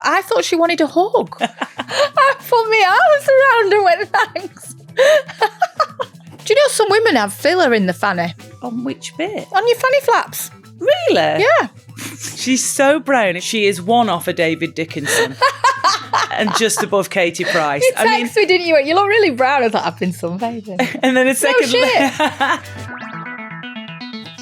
I thought she wanted a hug. I put my arms around her and went, thanks. Do you know some women have filler in the fanny? On which bit? On your fanny flaps. Really? Yeah. She's so brown. She is one off a David Dickinson and just above Katie Price. You texted me, didn't you? You look really brown. I thought, I've been sunbathing. And then a second shit.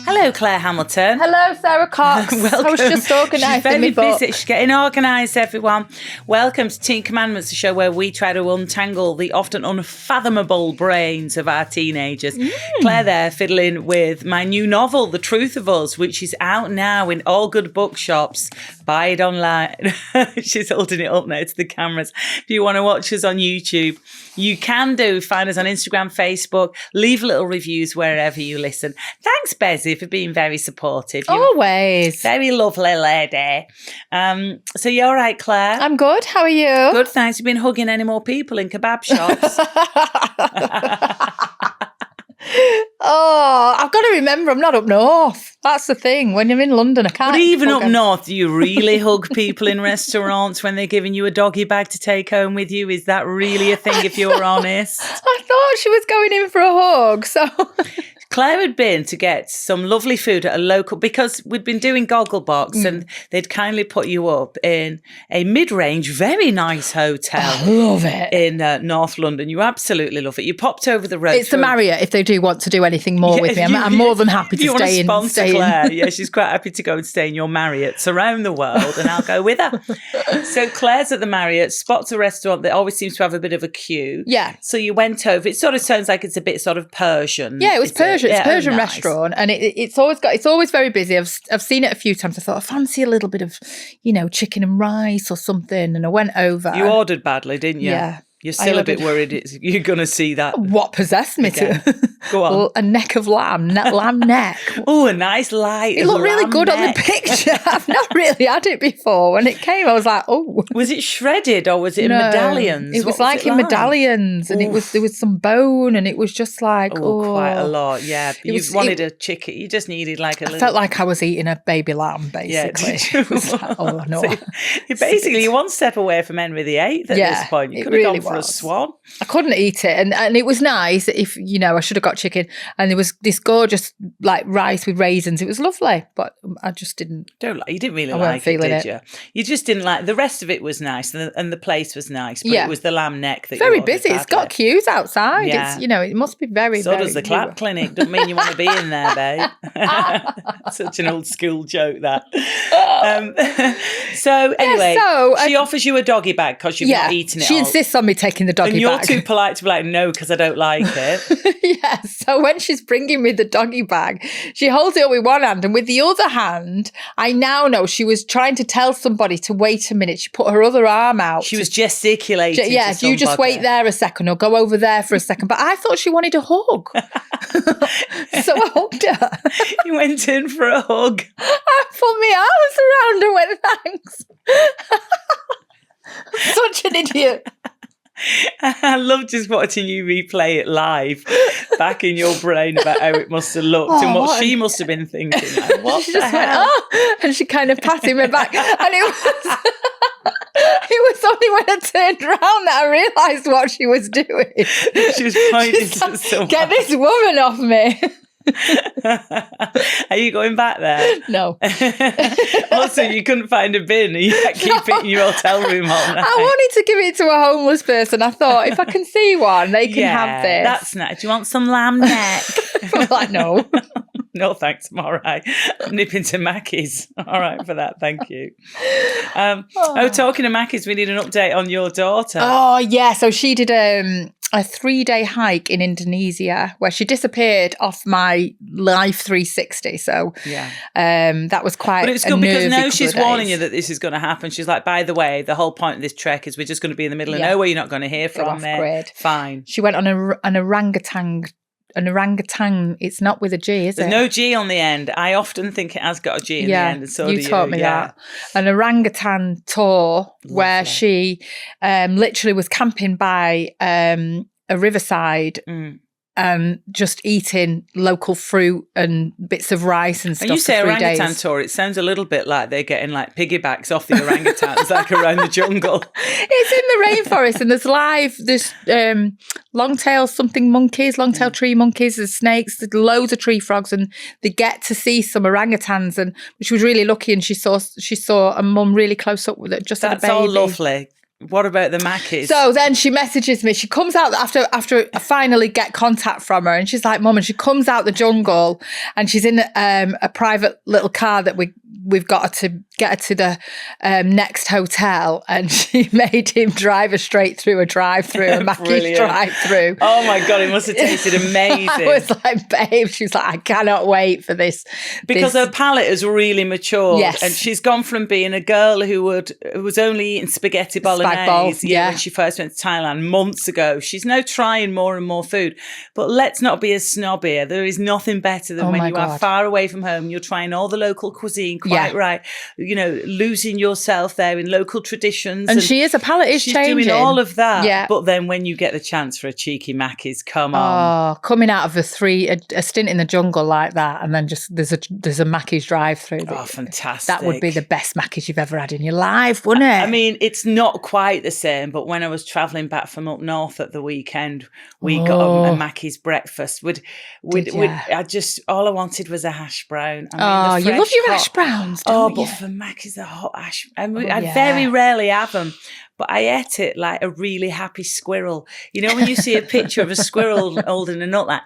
Hello, Claire Hamilton. Hello, Sarah Cox. Welcome. I was just organising She's very my book. busy. She's getting organised, everyone. Welcome to Teen Commandments, the show where we try to untangle the often unfathomable brains of our teenagers. Claire there fiddling with my new novel, The Truth of Us, which is out now in all good bookshops. Buy it online. She's holding it up now to the cameras. If you want to watch us on YouTube, you can do. Find us on Instagram, Facebook. Leave little reviews wherever you listen. Thanks, Bezzy, for being very supportive. You're Always. very lovely lady. So you're all right, Claire? I'm good. How are you? Good, thanks. You've been hugging any more people in kebab shops? Oh, I've got to remember I'm not up north. That's the thing. When you're in London, I can't. But even up hug 'em. north, do you really hug people in restaurants when they're giving you a doggy bag to take home with you? Is that really a thing, if you're honest? I thought she was going in for a hug, so... Claire had been to get some lovely food at a local, because we'd been doing Gogglebox and they'd kindly put you up in a mid-range, very nice hotel. I love it. In North London. You absolutely love it. You popped over the road. It's the Marriott if they do want to do anything more with me. I'm more than happy to you stay in. Want to sponsor Claire? Yeah, she's quite happy to go and stay in your Marriotts around the world, and I'll go with her. So Claire's at the Marriott, spots a restaurant that always seems to have a bit of a queue. Yeah. So you went over. It sort of sounds like it's a bit sort of Persian. Yeah, it was Persian. It's a Persian nice. restaurant, and it's always very busy. I've seen it a few times. I thought I fancy a little bit of, chicken and rice or something, and I went over. You ordered badly, didn't you? Yeah. You're still a bit worried you're going to see that. What possessed me to? Go on. Well, a neck of lamb neck. Oh, a nice light. It looked really good neck. on the picture. I've not really had it before. When it came, I was like, oh. Was it shredded or was it in medallions? It was What like in medallions, and there was some bone, and it was just like, quite a lot. Yeah, you wanted a chicken. You just needed like a little. I felt like I was eating a baby lamb, basically. Yeah, it was like, oh no. So you're one step away from Henry VIII at this point. You could have gone for a swan. I couldn't eat it, and it was nice. If I should have got chicken, and there was this gorgeous like rice with raisins. It was lovely, but I just didn't. You didn't really like it, did you? You just didn't like. The rest of it was nice, and the place was nice, but it was the lamb neck that very you busy. It's got queues outside. Yeah. It's it must be very. So very does the clap clinic. Doesn't mean you want to be in there, babe. Such an old school joke that. So anyway, she offers you a doggy bag because you've not eaten it. She insists on me taking the doggy and you're bag. too polite to be like, no, because I don't like it. Yeah, so when she's bringing me the doggy bag, she holds it up with one hand, and with the other hand, I now know she was trying to tell somebody to wait a minute. She put her other arm out. She was gesticulating. Yeah, to you just wait there a second or go over there for a second. But I thought she wanted a hug. So I hugged her. You went in for a hug. I put my arms around her and went, thanks. Such an idiot. I love just watching you replay it live back in your brain about how it must have looked and what she must have been thinking. Like, what she the just hell? went, oh, and she kind of patted me back, and it was only when I turned around that I realised what she was doing. She was pointing to someone. Get this woman off me. Are you going back there? No. Also, you couldn't find a bin. You keep it in your hotel room all night. I wanted to give it to a homeless person. I thought, if I can see one, they can have this. That's nice. Do you want some lamb neck? I'm like, no. No, thanks. I'm all right. I'm nipping to Mackey's. All right for that. Thank you. Talking to Mackey's, we need an update on your daughter. Oh, yeah. So she did a 3-day hike in Indonesia where she disappeared off my Life 360. So that was quite. But it's good because now she's warning you that this is going to happen. She's like, by the way, the whole point of this trek is we're just going to be in the middle of nowhere. You're not going to hear from me. Fine. She went on an orangutan. An orangutan, it's not with a G, is There's it? no G on the end. I often think it has got a G in the end, and so do you. You taught me that. An orangutan tour where she literally was camping by a riverside and just eating local fruit and bits of rice and stuff. And you say for 3 orangutan days. tour, it sounds a little bit like they're getting like piggybacks off the orangutans, like around the jungle. It's in the rainforest, and there's long-tail something monkeys, long-tail tree monkeys, there's snakes, there's loads of tree frogs, and they get to see some orangutans. And she was really lucky, and she saw a mum really close up with it, just That's at a baby. all lovely. What about the Mackies? So then she messages me. She comes out after I finally get contact from her, and she's like, "Mum," and she comes out the jungle, and she's in a private little car that we've got her to get her to the next hotel, and she made him drive her straight through a drive-through, a Mackey's drive-through. Oh my God, it must have tasted amazing. I was like, babe, she's like, I cannot wait for this. Because her palate has really matured. Yes. And she's gone from being a girl who was only eating spaghetti bolognese when she first went to Thailand months ago. She's now trying more and more food. But let's not be a snob here. There is nothing better than when you are far away from home, you're trying all the local cuisine, quite right. You know, losing yourself there in local traditions. And she is, her palate is changing. She's doing all of that. Yeah. But then when you get the chance for a cheeky Mackey's, come on. Oh, coming out of a stint in the jungle like that, and then just there's a Mackey's drive-through. Oh, fantastic. That would be the best Mackey's you've ever had in your life, wouldn't it? I mean, it's not quite the same, but when I was travelling back from up north at the weekend, we got a Mackey's breakfast. All I wanted was a hash brown. I mean, you love your hash browns, don't you? But for Mackey's, the hot hash. I very rarely have them. But I ate it like a really happy squirrel. You know, when you see a picture of a squirrel holding a nut, like,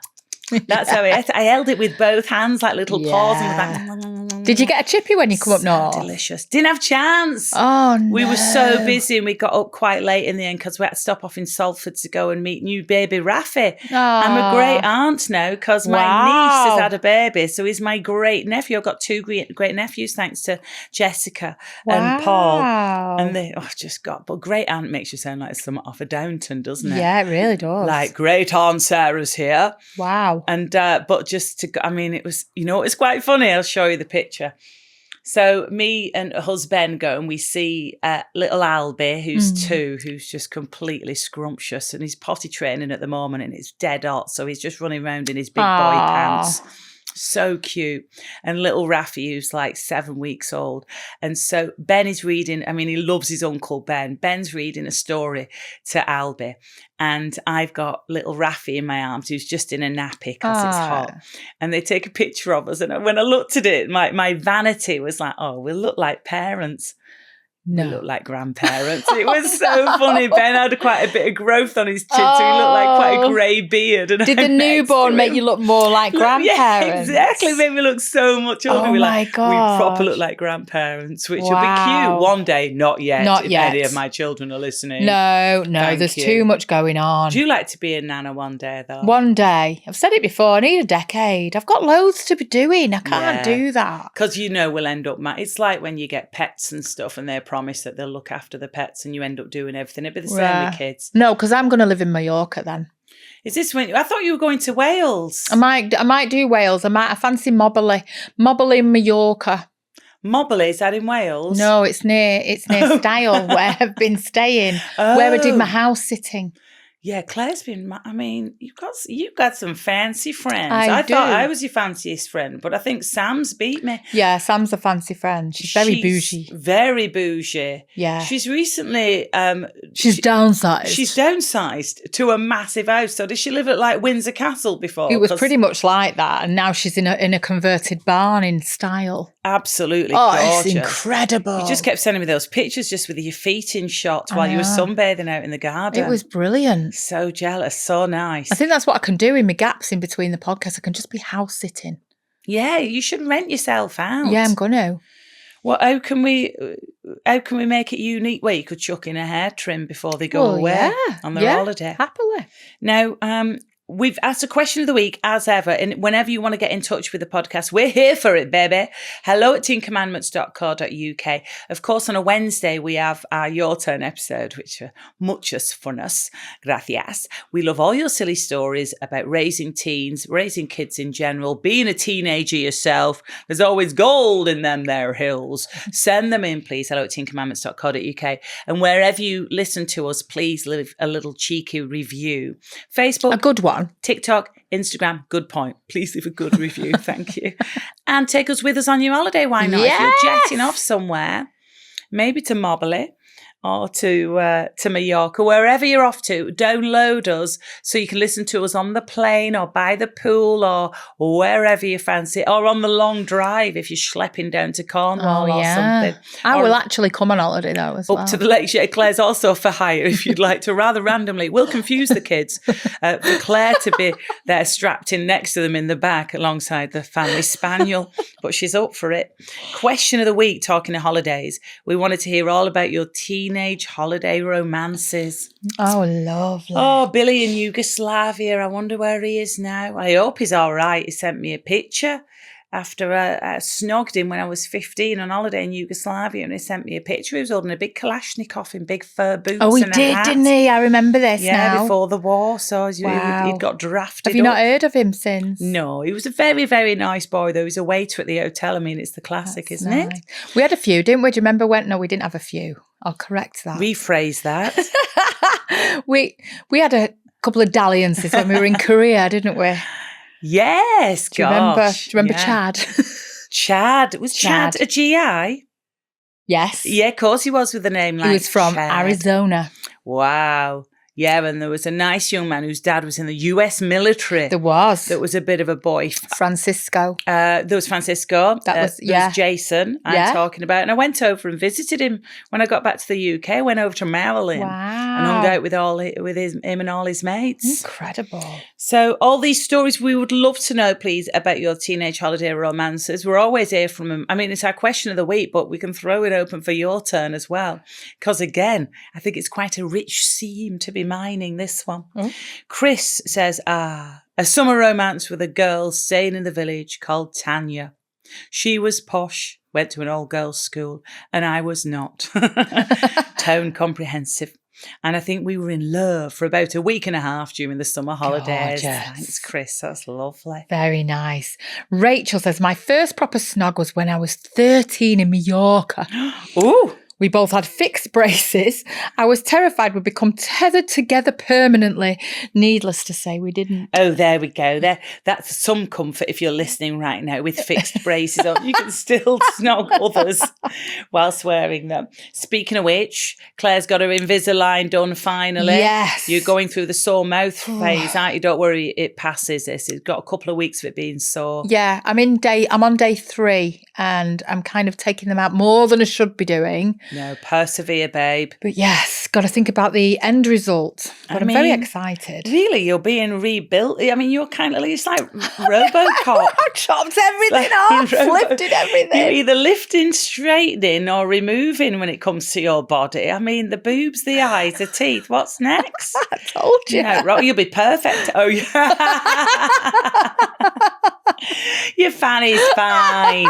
that's how I ate it. I held it with both hands, like little paws. And did you get a chippy when you come up north? Delicious. Didn't have a chance. Oh, no. We were so busy, and we got up quite late in the end because we had to stop off in Salford to go and meet new baby Rafi. I'm a great aunt now because my niece has had a baby. So he's my great nephew. I've got two great nephews thanks to Jessica and Paul. And they but great aunt makes you sound like something off a Downton, doesn't it? Yeah, it really does. Like great aunt Sarah's here. Wow. And but it was, it's quite funny. I'll show you the picture. So me and husband go and we see little Albie, who's 2, who's just completely scrumptious, and he's potty training at the moment, and it's dead hot, so he's just running around in his big boy pants. So cute. And little Rafi, who's like 7 weeks old. And so Ben is reading, he loves his uncle Ben. Ben's reading a story to Albie. And I've got little Rafi in my arms, who's just in a nappy because it's hot. And they take a picture of us. And when I looked at it, my vanity was like, oh, we'll look like parents. No. We look like grandparents. It was so funny. Ben had quite a bit of growth on his chin, so he looked like quite a grey beard. And did the newborn make you look more like grandparents? Yeah, exactly. Made me look so much older. Oh my God. We proper look like grandparents, which will be cute one day. Not yet. Not if yet. Any of my children are listening. No. There's too much going on. Do you like to be a nana one day, though? One day. I've said it before. I need a decade. I've got loads to be doing. I can't do that. Because we'll end up. It's like when you get pets and stuff, and they're promised that they'll look after the pets, and you end up doing everything. It'd be the same with kids. No, because I'm going to live in Mallorca then. Is this when I thought you were going to Wales? I might do Wales. I fancy Moberly in Mallorca. Moberly, is that in Wales? No, it's near Style, where I've been staying, where I did my house sitting. Yeah, Claire's been. You've got some fancy friends. I thought I was your fanciest friend, but I think Sam's beat me. Yeah, Sam's a fancy friend. She's very bougie. Very bougie. Yeah. She's recently. She's downsized. She's downsized to a massive house. So did she live at like Windsor Castle before? It was pretty much like that, and now she's in a converted barn in Style. Absolutely gorgeous. It's incredible. You just kept sending me those pictures just with your feet in shot while you were sunbathing out in the garden. It was brilliant. So jealous, so nice. I think that's what I can do in my gaps in between the podcasts. I can just be house sitting. Yeah, you should rent yourself out. Yeah, I'm gonna. Well, how can we make it unique? Well, you could chuck in a hair trim before they go away on their holiday. Happily. Now, we've asked a question of the week, as ever, and whenever you want to get in touch with the podcast, we're here for it, baby. hello@teencommandments.co.uk. Of course, on a Wednesday, we have our Your Turn episode, which are muchas funas. Gracias. We love all your silly stories about raising teens, raising kids in general, being a teenager yourself. There's always gold in them there hills. Send them in, please, hello@teencommandments.co.uk. And wherever you listen to us, please leave a little cheeky review. Facebook. A good one. on. TikTok, Instagram, good point. Please leave a good review. Thank you. And take us with us on your holiday. Why not? Yes. If you're jetting off somewhere, maybe to Mobley or to Mallorca, wherever you're off to, download us so you can listen to us on the plane or by the pool or wherever you fancy, or on the long drive if you're schlepping down to Cornwall or something. I Or will actually come on holiday though as well. up to the lakes. Yeah, Claire's also for hire if you'd like to, rather randomly. We'll confuse the kids. For Claire to be there strapped in next to them in the back alongside the family spaniel, but she's up for it. Question of the week, talking of holidays. We wanted to hear all about your teenage holiday romances. Oh, lovely. Oh, Billy in Yugoslavia. I wonder where he is now. I hope he's all right. He sent me a picture after I snogged him when I was 15 on holiday in Yugoslavia, and he sent me a picture. He was holding a big Kalashnikov in big fur boots. Oh, he and a did, hat. didn't he? I remember this Yeah, before the war. So Wow. he'd got drafted. Have you not up. heard of him since? No, he was a very, very nice boy, though. He was a waiter at the hotel. I mean, it's the classic, That's isn't it? nice. We had a few, didn't we? Do you remember when? No, we didn't have a few. I'll correct that. Rephrase that. we had a couple of dalliances when we were in Korea, didn't we? Yes, Do you remember? gosh. Do you remember Yeah. Chad? Chad. Was Chad a GI? Yes. Yeah, of course he was with a name like He was from Chad. Arizona. Wow. Yeah, and there was a nice young man whose dad was in the US military. There was. That was a bit of a boy. Francisco. There was Francisco. That was, there was Jason Yeah. I'm talking about. And I went over and visited him when I got back to the UK. I went over to Maryland and hung out with him and all his mates. Incredible. So all these stories, we would love to know, please, about your teenage holiday romances. We're always here from them. I mean, it's our question of the week, but we can throw it open for your turn as well. Because again, I think it's quite a rich seam to be mining, this one. Chris says, a summer romance with a girl staying in the village called Tanya. She was posh, went to an all-girls school, and I was not. Tone comprehensive. And I think we were in love for about a week and a half during the summer holidays. Gorgeous. Thanks, Chris. That's lovely. Very nice. Rachel says, my first proper snog was when I was 13 in Mallorca. Ooh. We both had fixed braces. I was terrified we'd become tethered together permanently. Needless to say, we didn't. Oh, there we go. That's some comfort if you're listening right now with fixed braces on. You can still snog others whilst wearing them. Speaking of which, Claire's got her Invisalign done finally. Yes. You're going through the sore mouth phase, aren't you? Don't worry, it passes this. It's got a couple of weeks of it being sore. Yeah, I'm on day 3 and I'm kind of taking them out more than I should be doing. No, persevere, babe. But yes, got to think about the end result. But I'm very excited. Really, you're being rebuilt. I mean, you're kind of, it's like RoboCop. I chopped everything off, lifted everything. You're either lifting, straightening or removing when it comes to your body. I mean, the boobs, the eyes, the teeth. What's next? I told you. No, you'll be perfect. Oh, yeah. Your fanny's fine.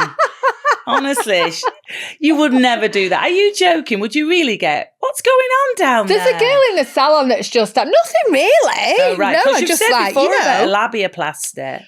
Honestly, you would never do that. Are you joking? Would you really get, what's going on down there? There's a girl in the salon that's just done nothing really. Oh, right. No, Because I you've just said like, before you know. about labiaplasty.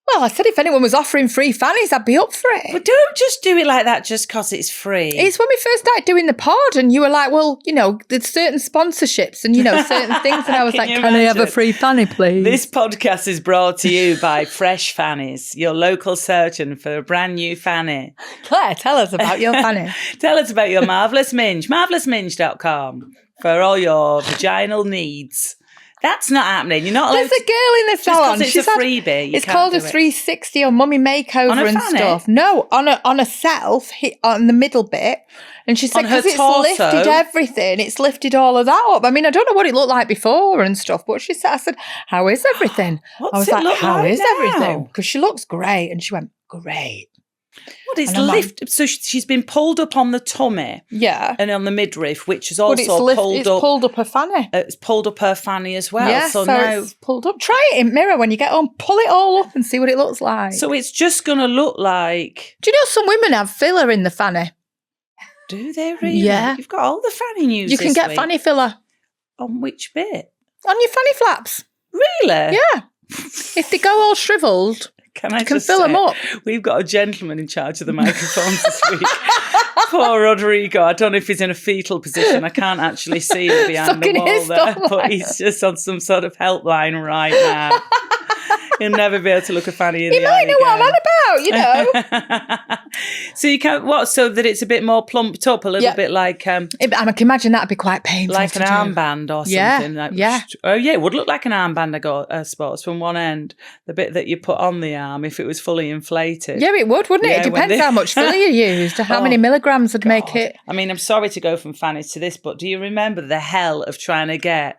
Well, I said if anyone was offering free fannies, I'd be up for it. But don't just do it like that just because it's free. It's when we first started doing the pod and you were like, well, you know, there's certain sponsorships and, you know, certain things. And I was like, you can I have a imagine? free fanny, please? This podcast is brought to you by Fresh Fannies, your local surgeon for a brand new fanny. Claire, tell us about your fanny. Tell us about your Marvellous Minge, marvellousminge.com for all your vaginal needs. That's not happening. You're not allowed. There's a girl in the salon. Just 'cause it's a freebie. It's called a 360 or mummy makeover On a and fanny? stuff. No, on a self on the middle bit. And she said On her because it's torso? lifted everything, it's lifted all of that up. I mean, I don't know what it looked like before and stuff, but she said, I said, how is everything? What's I was it like, look how like is now? everything? Because she looks great. And she went, great. What is And I'm like- lift? So she's been pulled up on the tummy Yeah. and on the midriff, which is But also it's pulled up. her fanny. It's pulled up her fanny as well. Yeah, so so now, it's pulled up. Try it in mirror when you get home. Pull it all up and see what it looks like. so it's just going to look like. Do you know some women have filler in the fanny? Do they really? Yeah. You've got all the fanny news. You can this get week. fanny filler On which bit? on your fanny flaps. Really? Yeah. If they go all shriveled, Can I you can just fill say, them up. We've got a gentleman in charge of the microphones this week. Poor Rodrigo. I don't know if he's in a fetal position. I can't actually see him behind the wall there, but he's just on some sort of helpline right now. He'll never be able to look a fanny in the eye. He might know what I'm on about, So you can't, so that it's a bit more plumped up, a little bit like... I can imagine that'd be quite painful. Like an armband or something. Yeah. Oh, yeah, it would look like an armband, I suppose, from one end, the bit that you put on the arm if it was fully inflated. Yeah, it would, wouldn't it? It depends how much filler you used, how many milligrams would make it. I mean, I'm sorry to go from fannies to this, but do you remember the hell of trying to get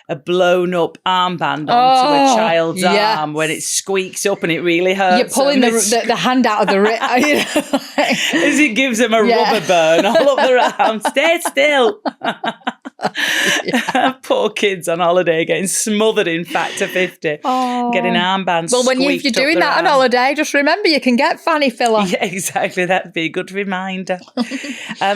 a blown up armband onto a child's arm when it squeaks up and it really hurts? You're pulling the hand out of the wrist. As it gives them a rubber burn all up their arm. Stay still. Poor kids on holiday getting smothered in Factor 50, getting armbands. Well, if you're doing that on holiday, just remember you can get fanny filler. Yeah, exactly. That'd be a good reminder.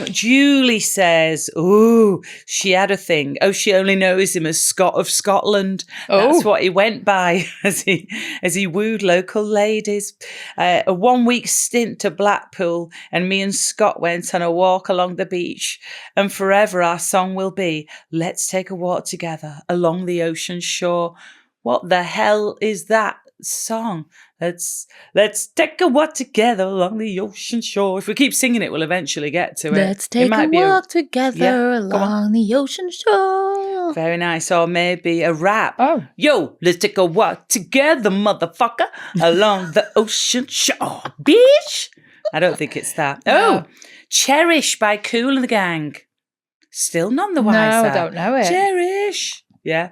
Julie says, "Ooh, she had a thing. Oh, she only knows him as Scott of Scotland. That's what he went by as he wooed local ladies. A 1 week stint to Blackpool, and me and Scott went on a walk along the beach. And forever our song will be, let's take a walk together along the ocean shore." What the hell is that song? Let's take a walk together along the ocean shore. If we keep singing it, we'll eventually get to it. Let's take a walk together along the ocean shore. Very nice. Or maybe a rap. Oh. Yo, let's take a walk together, motherfucker, along the ocean shore. Bitch. I don't think it's that. No. Oh, Cherish by Kool and the Gang. Still none the wiser. No, I don't know it. Cherish. Yeah.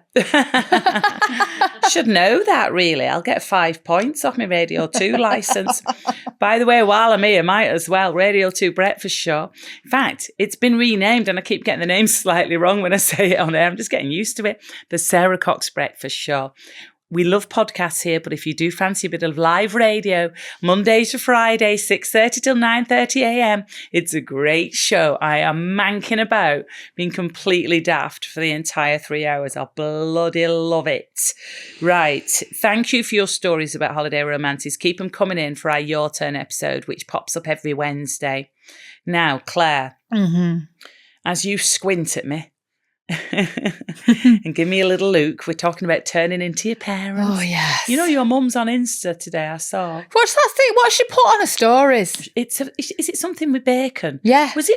Should know that, really. I'll get 5 points off my Radio 2 licence. By the way, while I'm here, might as well, Radio 2 Breakfast Show. In fact, it's been renamed, and I keep getting the name slightly wrong when I say it on air. I'm just getting used to it. The Sarah Cox Breakfast Show. We love podcasts here, but if you do fancy a bit of live radio, Mondays to Friday, 6:30 till 9:30 a.m, it's a great show. I am manking about, being completely daft for the entire 3 hours. I bloody love it. Right. Thank you for your stories about holiday romances. Keep them coming in for our Your Turn episode, which pops up every Wednesday. Now, Claire, as you squint at me, and give me a little look. We're talking about turning into your parents. Oh, yes. You know, your mum's on Insta today, I saw. What's that thing? What she put on her stories? Is it something with bacon? Yeah. Is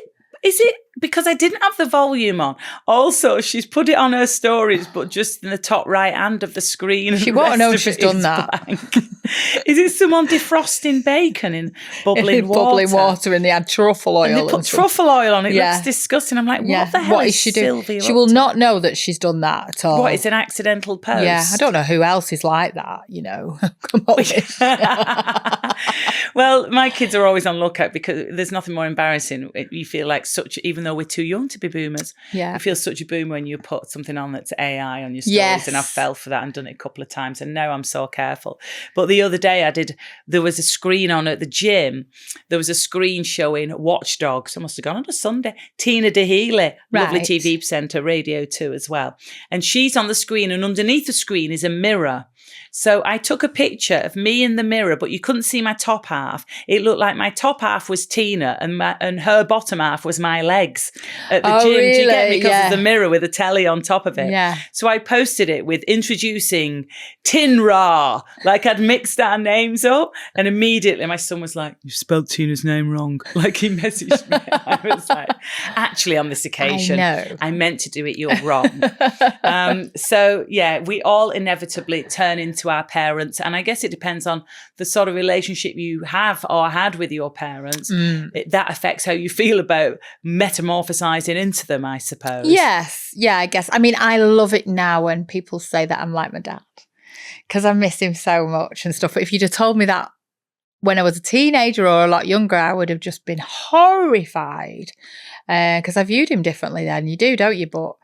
it because I didn't have the volume on? Also, she's put it on her stories, but just in the top right hand of the screen. She won't know she's done that. Is it someone defrosting bacon in bubbling water? Bubbling water, and they add truffle oil. And they put truffle oil on it. It Yeah. looks disgusting. I'm like, what the hell is she doing? Sylvia She up will to? not know that she's done that at all. What, it's an accidental post? Yeah, I don't know who else is like that, you know. Come on. Well, my kids are always on lookout because there's nothing more embarrassing. You feel like even though we're too young to be boomers, Yeah. you feel such a boomer when you put something on that's AI on your stories. Yes. And I've fell for that and done it a couple of times. And now I'm so careful. But the other day there was a screen on at the gym. There was a screen showing Watchdogs. I must have gone on a Sunday. Tina DeHealy, lovely Right. TV presenter, Radio 2 as well. And she's on the screen, and underneath the screen is a mirror. So I took a picture of me in the mirror, but you couldn't see my top half. It looked like my top half was Tina and her bottom half was my legs at the gym. Really? Do you get me? Because Yeah. of the mirror with a telly on top of it. Yeah. So I posted it with introducing Tin Ra, like I'd mixed our names up. And immediately my son was like, "You spelled Tina's name wrong." Like he messaged me. I was like, actually on this occasion, I meant to do it, you're wrong. So yeah, we all inevitably turn into our parents, and I guess it depends on the sort of relationship you have or had with your parents. That affects how you feel about metamorphosizing into them, I suppose. Yes. Yeah, I guess. I mean, I love it now when people say that I'm like my dad because I miss him so much and stuff. But if you'd have told me that when I was a teenager or a lot younger, I would have just been horrified because I viewed him differently then. You do, don't you? But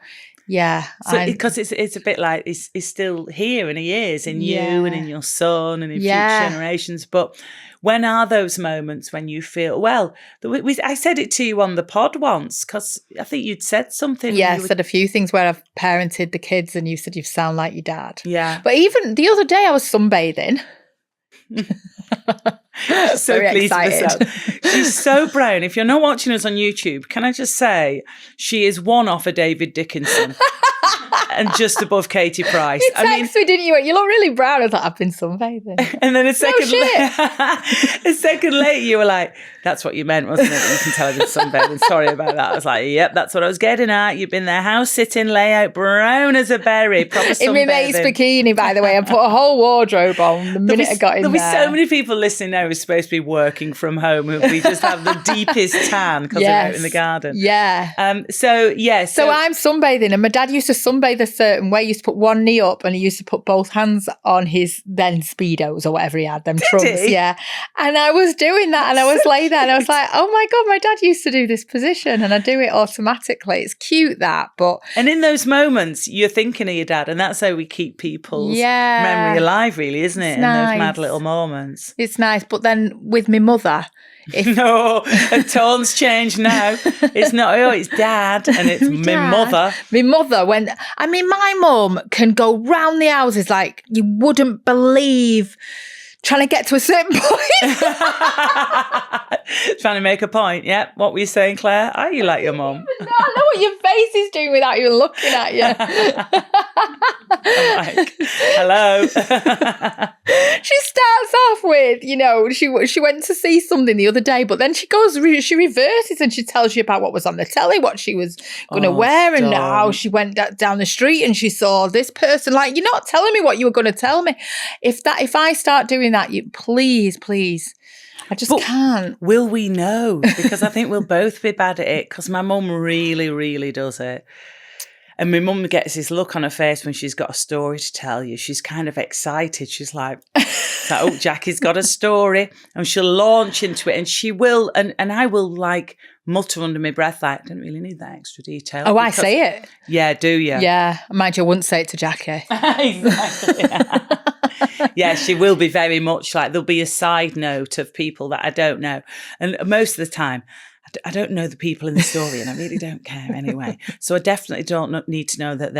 yeah. So because it's a bit like he's still here, and he is in you and in your son and in future generations. But when are those moments when you feel, well, I said it to you on the pod once because I think you'd said something. Yeah, I said a few things where I've parented the kids and you said you sound like your dad. Yeah. But even the other day I was sunbathing She's so Very pleased with excited. herself. She's so brown. If you're not watching us on YouTube, can I just say she is one off a David Dickinson and just above Katie Price. You texted me, didn't you? You look really brown. I was like, I've been sunbathing. And then a second later, you were like, that's what you meant, wasn't it? You can tell I've been sunbathing. Sorry about that. I was like, yep, that's what I was getting at. You've been there, house sitting, layout, brown as a berry, proper sunbathing. In my mate's bikini, by the way. I put a whole wardrobe on the minute I got in there. There'll be so many people listening now who's supposed to be working from home who we just have the deepest tan because they're out in the garden. Yeah. So I'm sunbathing, and my dad used to sunbathe a certain way. He used to put one knee up and he used to put both hands on his then Speedos or whatever he had, them trunks. He? Yeah. And I was doing that, and I was laying there and I was like, oh my God, my dad used to do this position, and I do it automatically. It's cute, that, but... And in those moments, you're thinking of your dad, and that's how we keep people's memory alive, really, isn't it? It's in nice. Those mad little moments. It's nice. But then with my mother... No, the tone's changed now. It's not, it's dad, and it's my mother. My mother, my mum can go round the houses like you wouldn't believe, trying to get to a certain point. Trying to make a point, yeah. What were you saying, Claire? Are you like your mum? No, I know what your face is doing without even looking at you. I'm like, hello. She starts off with, she went to see something the other day, but then she reverses and she tells you about what was on the telly, what she was going to wear, and how she went down the street and she saw this person. Like, you're not telling me what you were going to tell me. If I start doing that, you please. I just can't. Will we know? Because I think we'll both be bad at it, because my mum really, really does it. And my mum gets this look on her face when she's got a story to tell you. She's kind of excited. She's like, oh, Jackie's got a story. And she'll launch into it, and she will, and I will like mutter under my breath, like, I don't really need that extra detail. Oh, I say it? Yeah, do you? Yeah. Mind you, I wouldn't say it to Jackie. Exactly. Yeah, she will be very much like, there'll be a side note of people that I don't know. And most of the time, I don't know the people in the story, and I really don't care anyway. So I definitely don't need to know that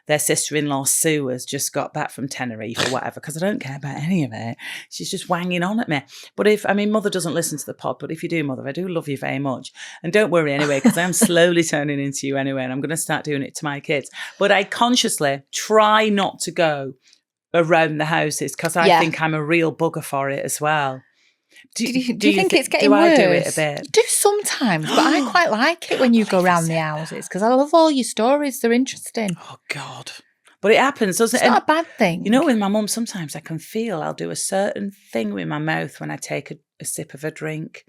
their sister-in-law Sue has just got back from Tenerife or whatever, because I don't care about any of it. She's just wanging on at me. But Mother doesn't listen to the pod, but if you do, Mother, I do love you very much. And don't worry anyway, because I'm slowly turning into you anyway, and I'm going to start doing it to my kids. But I consciously try not to go around the houses, because I think I'm a real bugger for it as well. Do you think it's getting worse? Do I do it a bit? You do sometimes, but I quite like it when you go around the houses, because I love all your stories. They're interesting. Oh, God. But it happens, doesn't it? It's not a bad thing. With my mum, sometimes I can feel I'll do a certain thing with my mouth when I take a sip of a drink.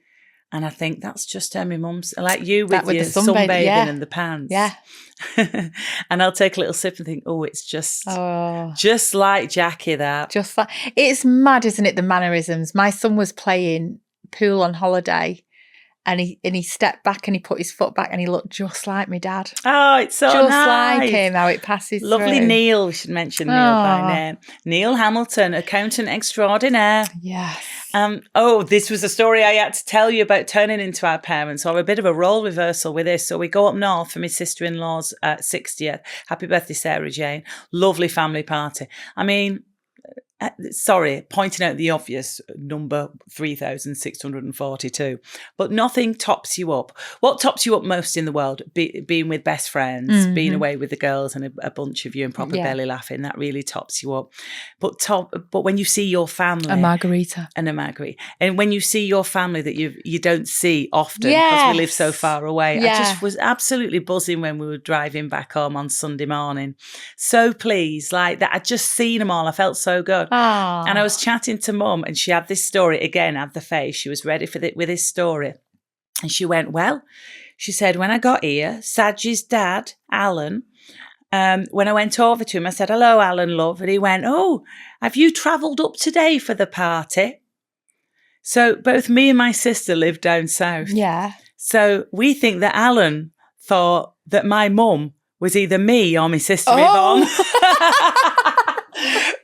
And I think that's just how my mum's, like you with your sunbathing and the pants. Yeah. And I'll take a little sip and think, it's just like Jackie, that. Just like, it's mad, isn't it, the mannerisms? My son was playing pool on holiday, and he stepped back and he put his foot back and he looked just like my dad. Oh, it's so just nice. Like him, how it passes Lovely through. Neil, we should mention Neil by name. Neil Hamilton, accountant extraordinaire. Yes. This was a story I had to tell you about turning into our parents, or a bit of a role reversal with this. So we go up north for my sister-in-law's 60th. Happy birthday, Sarah Jane. Lovely family party. Pointing out the obvious, number 3,642, but nothing tops you up. What tops you up most in the world? Being with best friends, being away with the girls and a bunch of you and proper belly laughing, that really tops you up. But when you see your family, a margarita, and when you see your family that you don't see often because we live so far away, I just was absolutely buzzing when we were driving back home on Sunday morning. So pleased, like that. I'd just seen them all. I felt so good. Aww. And I was chatting to Mum, and she had this story, again, had the face. She was ready with this story. And she went, she said, when I got here, Sadji's dad, Alan, when I went over to him, I said, hello, Alan, love. And he went, have you travelled up today for the party? So both me and my sister live down south. Yeah. So we think that Alan thought that my mum was either me or my sister Yvonne.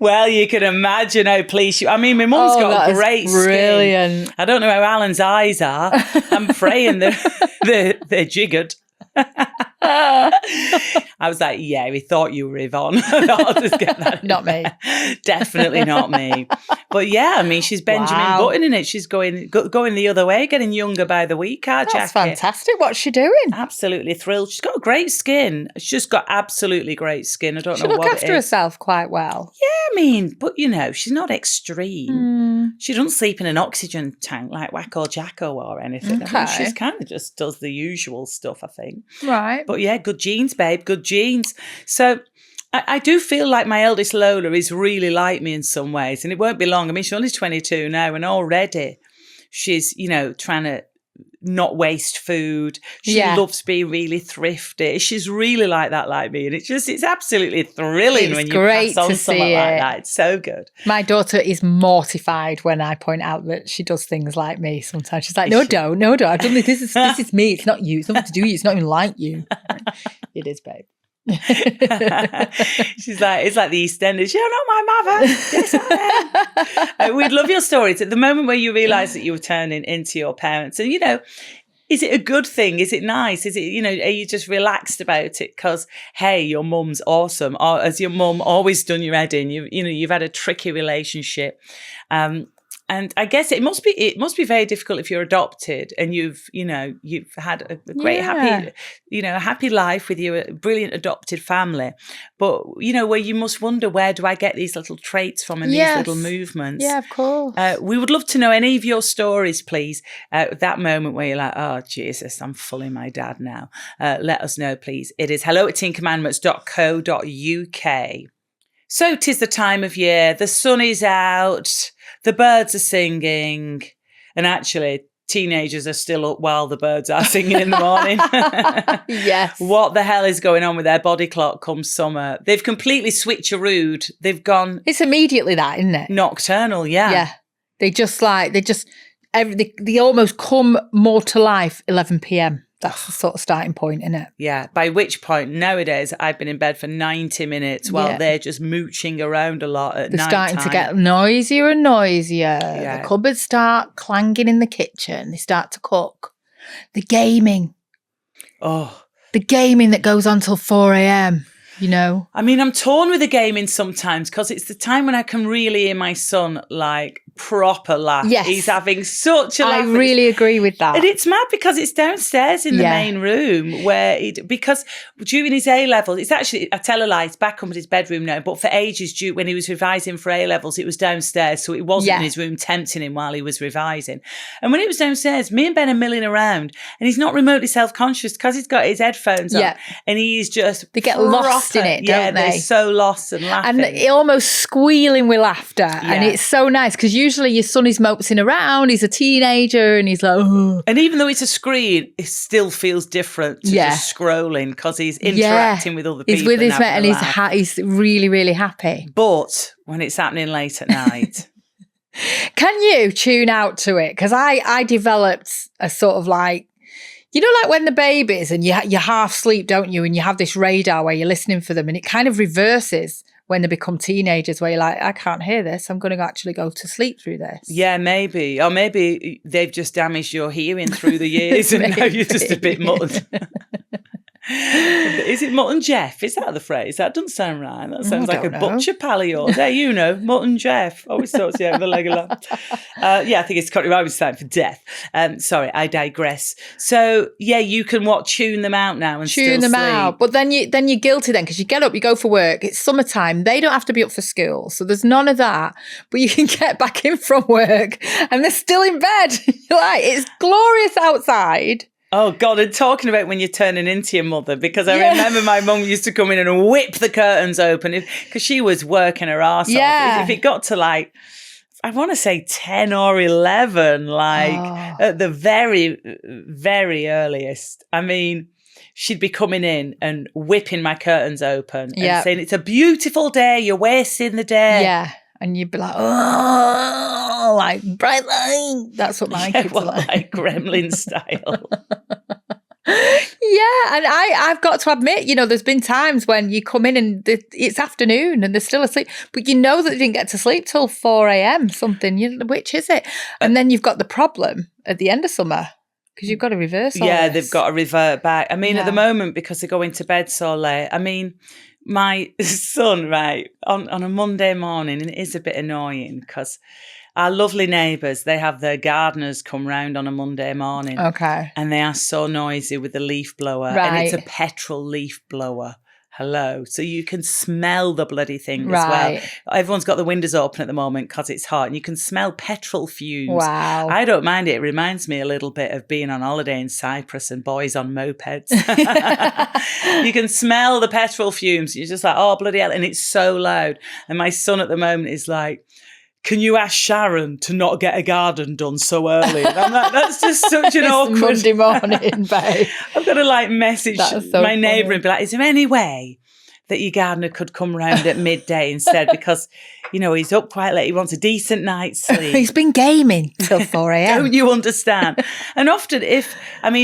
Well, you can imagine how pleased my mum's got great brilliant skin. I don't know how Alan's eyes are. I'm praying they're jiggered. I was like, he thought you were Yvonne. I'll just get that. Not me. Definitely not me. But yeah, I mean, she's Benjamin Buttoning it. She's going the other way, getting younger by the week. That's fantastic. What's she doing? Absolutely thrilled. She's got great skin. She's just got absolutely great skin. I don't know what it is. She look after herself quite well. Yeah, I mean, but she's not extreme. She doesn't sleep in an oxygen tank like Wacko Jacko or anything. Okay. I mean, she's kind of just does the usual stuff, I think. Right. But yeah, good genes, babe. Good genes. So I do feel like my eldest Lola is really like me in some ways, and it won't be long. I mean, she's only 22 now, and already she's, trying to not waste food. She loves being really thrifty. She's really like that, like me, and it's absolutely thrilling when you pass on something like that. It's so good. My daughter is mortified when I point out that she does things like me. Sometimes she's like, "No, don't. I've done this. This is me. It's not you. It's nothing to do with you. It's not even like you." It is, babe. She's like, it's like the EastEnders. You're not my mother. Yes, I am. We'd love your stories at the moment where you realise that you were turning into your parents, and is it a good thing? Is it nice? Is it are you just relaxed about it because hey, your mum's awesome, or has your mum always done your head in? You've had a tricky relationship. And I guess it must be very difficult if you're adopted and you've had a great happy life with your brilliant adopted family, but where you must wonder, where do I get these little traits from and these little movements? Yeah, of course. We would love to know any of your stories, please. That moment where you're like, oh Jesus, I'm fully my dad now. Let us know, please. It is hello@teencommandments.co.uk. So 'tis the time of year. The sun is out. The birds are singing, and actually, teenagers are still up while the birds are singing in the morning. Yes. What the hell is going on with their body clock come summer? They've completely switcherooed. They've gone... It's immediately that, isn't it? Nocturnal, yeah. Yeah. They almost come more to life 11 p.m. That's the sort of starting point, isn't it? Yeah, by which point nowadays I've been in bed for 90 minutes while they're just mooching around a lot at night. They're starting to get noisier and noisier. Yeah. The cupboards start clanging in the kitchen. They start to cook. The gaming. Oh. The gaming that goes on till 4 a.m., I mean, I'm torn with the gaming sometimes because it's the time when I can really hear my son proper laugh. Yes. He's having such a laugh. I really agree with that. And it's mad because it's downstairs in the main room because during his A-levels, it's actually, I tell a lie, it's back up at his bedroom now, but for ages, when he was revising for A-levels, it was downstairs, so it wasn't in his room tempting him while he was revising. And when it was downstairs, me and Ben are milling around, and he's not remotely self-conscious because he's got his headphones on, and he's just... They get lost in it, don't they? They're so lost and laughing. And almost squealing with laughter, and it's so nice because usually your son is mopsing around, he's a teenager, and he's like, oh. And even though it's a screen, it still feels different to just scrolling because he's interacting with other people. He's with his mate and he's really, really happy. But when it's happening late at night... Can you tune out to it? Because I developed a sort of like when the babies and you half sleep, don't you? And you have this radar where you're listening for them, and it kind of reverses when they become teenagers, where you're like, I can't hear this. I'm going to actually go to sleep through this. Yeah, maybe. Or maybe they've just damaged your hearing through the years and now you're just a bit muttered. Is it Mutt and Jeff? Is that the phrase? That doesn't sound right. That sounds like a butcher pal of yours. Hey, Mutt and Jeff. Always associate with the leg along. I think it's currently right time for death. Sorry, I digress. So, you can tune them out now and tune them out. But then you're guilty then because you get up, you go for work. It's summertime. They don't have to be up for school. So there's none of that. But you can get back in from work and they're still in bed. You're like, it's glorious outside. Oh, God, and talking about when you're turning into your mother, because I remember my mum used to come in and whip the curtains open because she was working her arse off. If it got to I want to say 10 or 11, at the very, very earliest. I mean, she'd be coming in and whipping my curtains open and saying, it's a beautiful day, you're wasting the day. Yeah. And you'd be like, oh, like bright light. That's what my kids are like Gremlin style. And I've got to admit, there's been times when you come in and it's afternoon and they're still asleep, but that they didn't get to sleep till 4 a.m. something. Which is it? And then you've got the problem at the end of summer. Because you've got to reverse all this. They've got to revert back. I mean, at the moment, because they're going to bed so late, I mean, my son, right, on a Monday morning, and it is a bit annoying because our lovely neighbours, they have their gardeners come round on a Monday morning. Okay. And they are so noisy with the leaf blower. Right. And it's a petrol leaf blower. Hello. So you can smell the bloody thing as Right. well. Everyone's got the windows open at the moment because it's hot, and you can smell petrol fumes. Wow. I don't mind it. It reminds me a little bit of being on holiday in Cyprus and boys on mopeds. You can smell the petrol fumes. You're just like, oh, bloody hell. And it's so loud. And my son at the moment is like, can you ask Sharon to not get a garden done so early? And I'm like, that's just such an awkward Monday morning, babe. I've got to like message So my neighbour funny. and be like, is there any way that your gardener could come round at midday instead? Because, you know, he's up quite late. He wants a decent night's sleep. He's been gaming till 4 a.m. Don't you understand? And often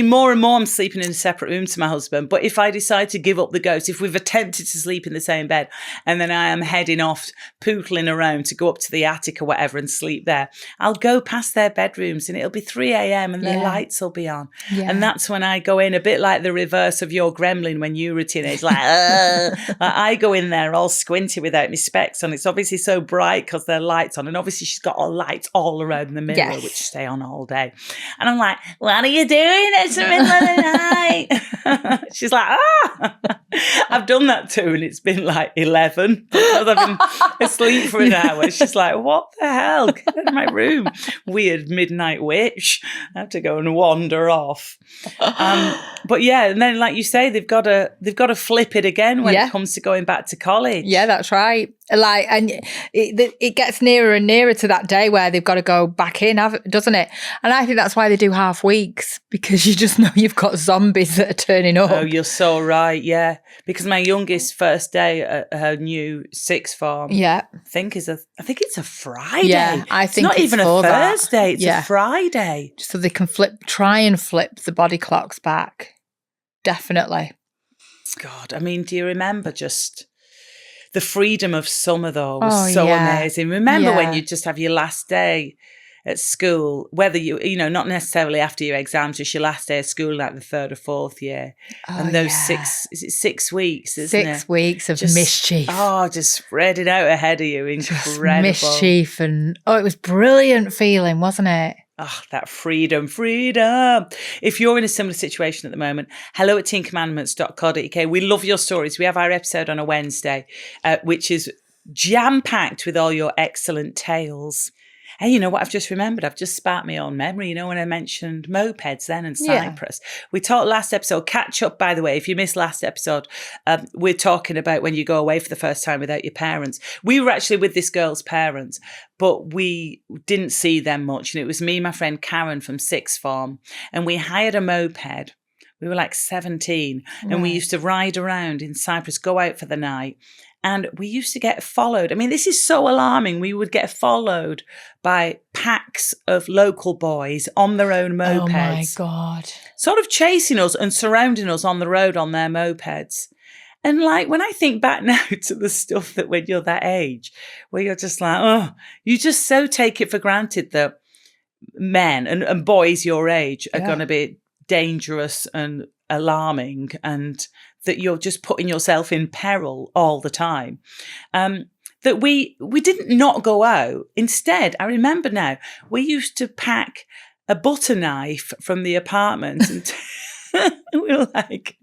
more and more I'm sleeping in a separate room to my husband, but if I decide to give up the ghost, if we've attempted to sleep in the same bed and then I am heading off, pootling around to go up to the attic or whatever and sleep there, I'll go past their bedrooms and it'll be 3 a.m. and their lights will be on. Yeah. And that's when I go in, a bit like the reverse of your gremlin when you were a teenage, like I go in there all squinty without my specs on. It's obviously so bright because there are lights on. And obviously she's got all lights all around the mirror, which stay on all day. And I'm like, what are you doing? It's the middle of the night. She's like, I've done that too. And it's been like 11 because I've been asleep for an hour. She's like, what the hell? Get out of my room. Weird midnight witch. I have to go and wander off. But yeah, and then like you say, they've got to flip it again when it comes to going back to college. Yeah, that's right. Like, and it gets nearer and nearer to that day where they've got to go back in, doesn't it? And I think that's why they do half weeks, because you just know you've got zombies that are turning up. Oh, you're so right. Yeah, because my youngest first day at her new sixth form, I think it's a Friday. Yeah, I think it's not even a Thursday. It's a Friday, so they can try and flip the body clocks back. Definitely. God, I mean, do you remember just the freedom of summer, though, was so amazing. Remember when you just have your last day at school, whether you know, not necessarily after your exams, just your last day of school, like the third or fourth year. And those 6 weeks, isn't it? 6 weeks of mischief. Oh, just spread it out ahead of you. Incredible. Mischief. And it was brilliant feeling, wasn't it? Oh, that freedom. If you're in a similar situation at the moment, hello@teencommandments.co.uk. We love your stories. We have our episode on a Wednesday, which is jam-packed with all your excellent tales. Hey, you know what I've just remembered? I've just sparked my own memory. You know, when I mentioned mopeds then and Cyprus. We talked last episode, catch up, by the way, if you missed last episode, we're talking about when you go away for the first time without your parents. We were actually with this girl's parents, but we didn't see them much. And it was me and my friend Karen from sixth form, and we hired a moped. We were like 17 and we used to ride around in Cyprus, go out for the night. And we used to get followed. I mean, this is so alarming. We would get followed by packs of local boys on their own mopeds. Oh, my God. Sort of chasing us and surrounding us on the road on their mopeds. And like, when I think back now to the stuff that when you're that age, where you're just like, oh, you just so take it for granted that men and boys your age are going to be dangerous and alarming, and that you're just putting yourself in peril all the time. That we didn't not go out. Instead, I remember now, we used to pack a butter knife from the apartment and we were like,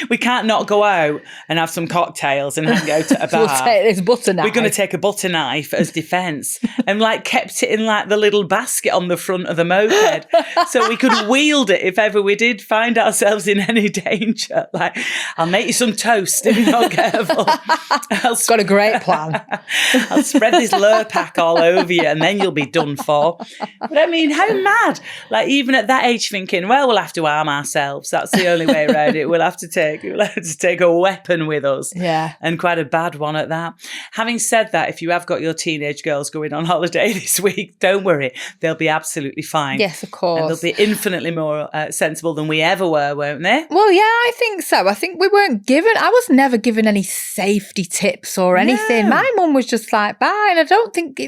we can't not go out and have some cocktails and hang out at a bar. We'll take this butter knife. We're going to take a butter knife as defence, and like kept it in like the little basket on the front of the moped so we could wield it if ever we did find ourselves in any danger. Like, I'll make you some toast if you're not careful. Got a great plan. I'll spread this Lurpak all over you and then you'll be done for. But I mean, how mad? Like, even at that age thinking, well, we'll have to arm ourselves. That's the only way around it. We'll have to take a weapon with us. Yeah. And quite a bad one at that. Having said that, if you have got your teenage girls going on holiday this week, don't worry. They'll be absolutely fine. Yes, of course. And they'll be infinitely more sensible than we ever were, won't they? Well, yeah, I think so. I think I was never given any safety tips or anything. No. My mum was just like, bye. And I don't think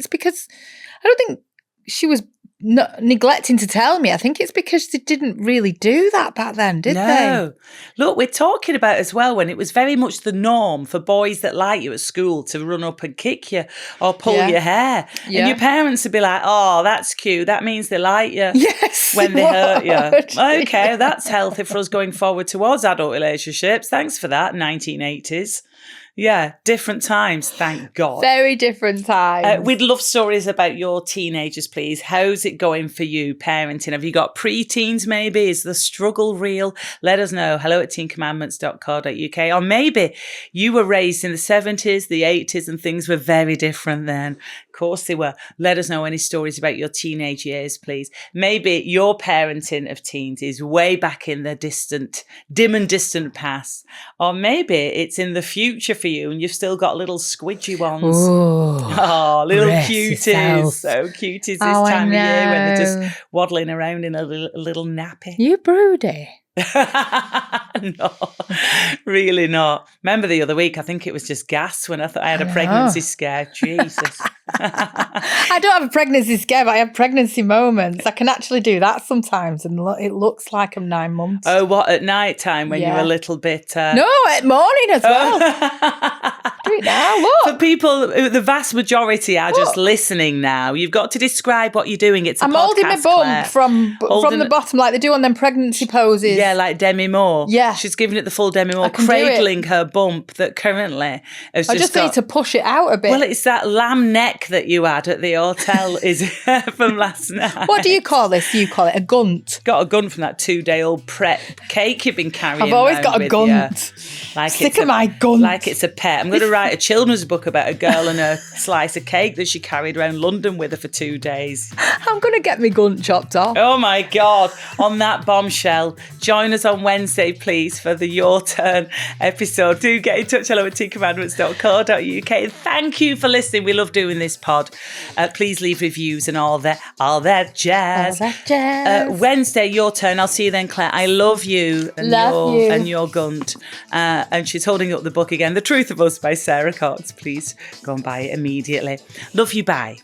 she was neglecting to tell me. I think it's because they didn't really do that back then, did they? No. Look, we're talking about as well when it was very much the norm for boys that like you at school to run up and kick you or pull your hair. Yeah. And your parents would be like, oh, that's cute. That means they like you. Yes. When they hurt you. Okay, Yeah. that's healthy for us going forward towards adult relationships. Thanks for that, 1980s. Yeah, different times, thank God. Very different times. We'd love stories about your teenagers, please. How's it going for you, parenting? Have you got pre-teens maybe? Is the struggle real? Let us know. hello@teencommandments.co.uk. Or maybe you were raised in the 70s, the 80s, and things were very different then. Of course they were. Let us know any stories about your teenage years, please. Maybe your parenting of teens is way back in the dim and distant past. Or maybe it's in the future for you and you've still got little squidgy ones. Ooh, oh, little rest cuties. yourself. So cuties this time of year when they're just waddling around in a little nappy. You broody. No, really not. Remember the other week, I think it was just gas when I thought I had a pregnancy scare. Jesus. I don't have a pregnancy scare, but I have pregnancy moments. I can actually do that sometimes, and it looks like I'm 9 months. Oh, what, at night time when you're a little bit... No, at morning as well. Do it now, look. For people, the vast majority are just listening now. You've got to describe what you're doing. It's a I'm podcast, holding my bum Claire. from the bottom like they do on them pregnancy poses. Yeah, like Demi Moore. Yeah. She's giving it the full Demi Moore, can do cradling her bump that currently has I just need to push it out a bit. Well, it's that lamb neck that you had at the hotel is from last night. What do you call this? You call it a gunt. Got a gun from that 2-day-old prep cake you've been carrying. I've always around got a with gunt. you. Like Sick of my gunt. Like it's a pet. I'm going to write a children's book about a girl and a slice of cake that she carried around London with her for 2 days. I'm going to get my gunt chopped off. Oh my God. On that bombshell, join us on Wednesday, please, for the Your Turn episode. Do get in touch, hello@teencommandments.co.uk. And thank you for listening. We love doing this pod. Please leave reviews and all that jazz. Wednesday, Your Turn. I'll see you then, Claire. I love you and your gunt. And she's holding up the book again, The Truth of Us by Sarah Cox. Please go and buy it immediately. Love you. Bye.